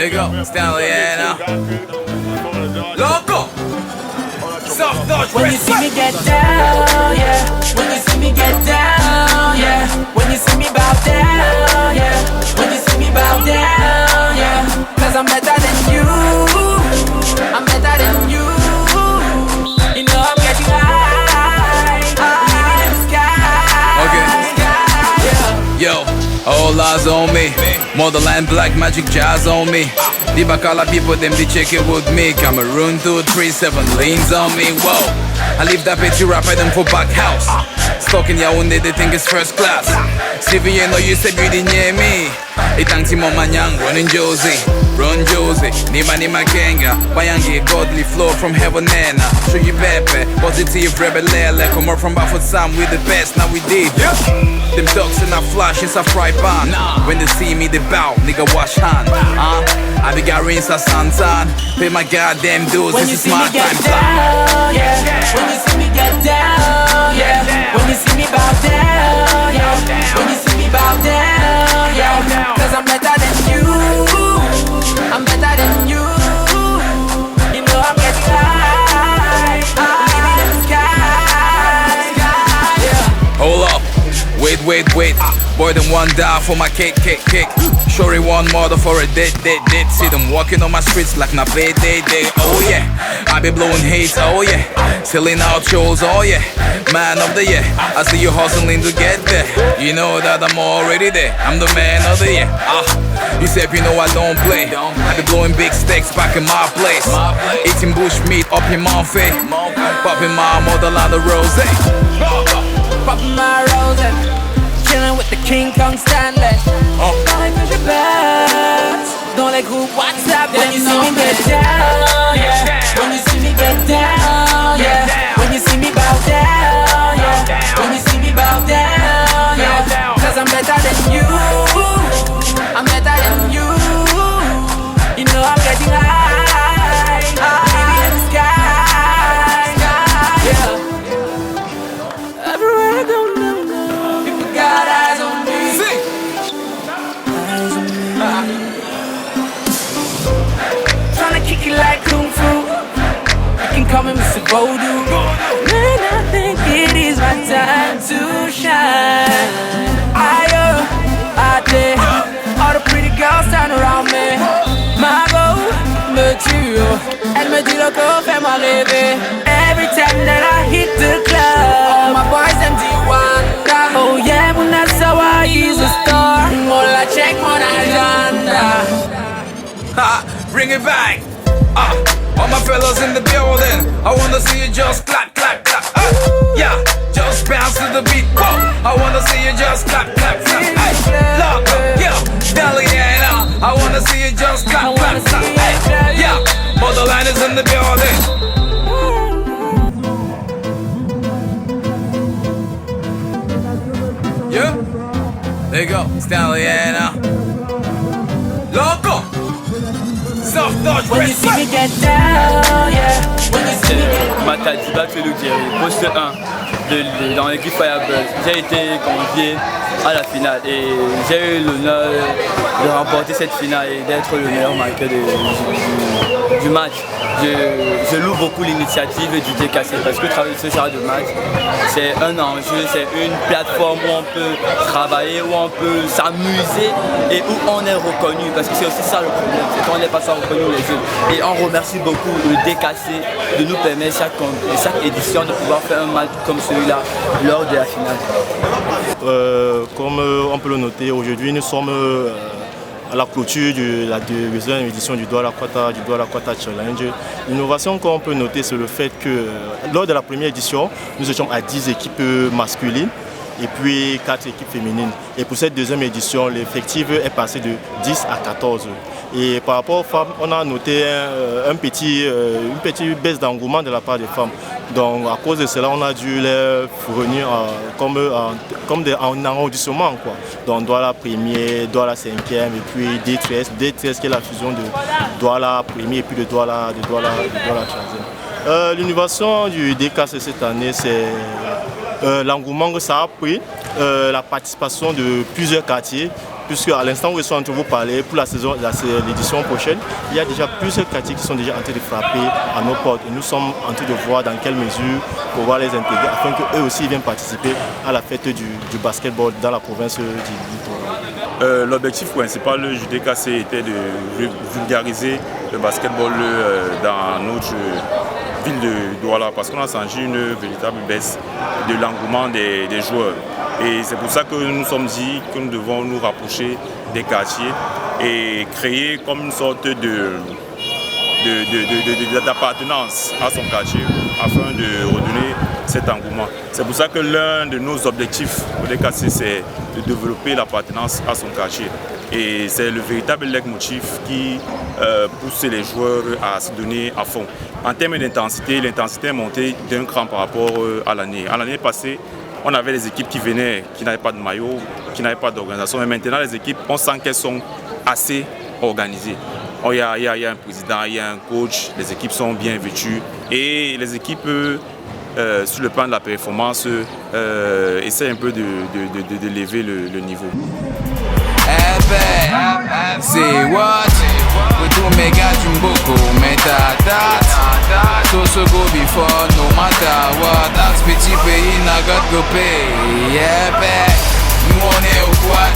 There you go, Stanley, yeah, Loco! Soft touch, when you see me get down, yeah. When you see me get down, yeah. When you see me bow down, yeah. When you see me bow down, yeah. Cause I'm better than you. I'm better than you. You know I'm getting high. I'm living in the sky. Okay. Yeah. Yo, all eyes on me. Motherland black magic jazz on me. The Bacala people, them they check it with me. Cameroon 237 lanes on me. Whoa, I leave that petty rapper them for back house. Stuck in Yaoundé, they think it's first class. Stevie, you know you said you didn't hear me. It thanks him on my young running Josie. Run Josie, Nima Nima Kenga. Bayangi, godly flow from heaven nena. Show you pepe, positive rebel lele. Come out from Bafut Sam with the best, now we did. Them ducks in a flash, it's a fry pan. When they see me, they bow, nigga wash hand. I be got rinse a santan. Pay my goddamn dues, when this is my time. Down, yeah. When you see me get down, yeah. When you see me bow down, yeah. When you see me bow down, yeah. Cause I'm better than you. I'm better than you. You know I'm getting high. I'm living in the sky. Yeah. Hold up, wait. Boy, them one die for my cake. Shorty one mother for a dead. See them walking on my streets like na day. Oh yeah, I be blowing hate, oh yeah. Selling out shows, oh yeah. Man of the year, I see you hustling to get there. You know that I'm already there. I'm the man of the year. You said you know I don't play. I be blowing big stakes back in my place. Eating bush meat up in Monfey. Popping my motherland of rose. Popping my rose. Chillin' with the King Kong Stanley. Going to the best. Dans les groupes WhatsApp. When you see me get down, yeah. When you see me get down, yeah. When you see me bow down, yeah. When you see me bow down, yeah. Cause I'm better than you. I'm better than you. You know I'm getting high. I'm living in the sky. Yeah. Everywhere I go now, people got eyes on me. Eyes on me. Tryna kick it like Kung Fu. You can call me Mr. Voodoo. Man, I think it is my time to shine. I did. All the pretty girls turn around me. Ma go, me tue. Elle me dit loco, fais-moi rêver. Every time that I hit the club, all my boys them D1. Oh yeah, when that's how I is a star. All I check mon agenda. Ha, bring it back. All my fellas in the building, I wanna see you just clap. Yeah, just bounce to the beat. Whoa, I wanna see you just clap. Hey, look, yeah, Daliana, I wanna see you just clap. Hey, yeah, Motherland is in the building. Yeah, there you go, Daliana. Loco. When you see me get down, yeah. When you see me get down. Matadiba Feloudjeri, poste 1 dans l'équipe Firebird. J'ai été convié à la finale et j'ai eu l'honneur de remporter cette finale et d'être le meilleur marqueur du match. Je loue beaucoup l'initiative du DKC parce que travailler ce genre de match, c'est un enjeu, c'est une plateforme où on peut travailler, où on peut s'amuser et où on est reconnu, parce que c'est aussi ça le problème, c'est qu'on n'est pas ça reconnu les jeux. Et on remercie beaucoup le DKC de nous permettre chaque édition de pouvoir faire un match comme celui-là lors de la finale. Comme on peut le noter, aujourd'hui nous sommes à la clôture de la deuxième édition du Douala Quata Challenge. L'innovation qu'on peut noter, c'est le fait que lors de la première édition, nous étions à 10 équipes masculines et puis 4 équipes féminines. Et pour cette deuxième édition, l'effectif est passé de 10 à 14. Et par rapport aux femmes, on a noté une petite baisse d'engouement de la part des femmes. Donc à cause de cela, on a dû les fournir comme en arrondissement, quoi. Donc Douala premier, Douala 5e et puis D13 qui est la fusion de Douala premier et puis de Douala 13e. L'innovation du DKC cette année, c'est l'engouement que ça a pris, la participation de plusieurs quartiers, puisque à l'instant où je suis en train de vous parler, pour l'édition prochaine, il y a déjà plusieurs quartiers qui sont déjà en train de frapper à nos portes. Et nous sommes en train de voir dans quelle mesure pouvoir les intégrer afin qu'eux aussi viennent participer à la fête du basketball dans la province du Littoral. L'objectif principal du DKC était de vulgariser le basketball dans notre ville de Douala parce qu'on a senti une véritable baisse de l'engouement des joueurs. Et c'est pour ça que nous nous sommes dit que nous devons nous rapprocher des quartiers et créer comme une sorte d'appartenance à son quartier afin de redonner cet engouement. C'est pour ça que l'un de nos objectifs au DKC, c'est de développer l'appartenance à son quartier. Et c'est le véritable leitmotiv qui pousse les joueurs à se donner à fond. En termes d'intensité, l'intensité est montée d'un cran par rapport à l'année. À l'année passée, on avait des équipes qui venaient, qui n'avaient pas de maillot, qui n'avaient pas d'organisation. Mais maintenant, les équipes, on sent qu'elles sont assez organisées. Il y a un président, il y a un coach, les équipes sont bien vêtues. Et les équipes, sur le plan de la performance, essaient un peu de lever le niveau. Say what? We do mega jumboko, metatat. So go before, no matter what. As petit pays, na God go pay. Yeah, nous on est au quad.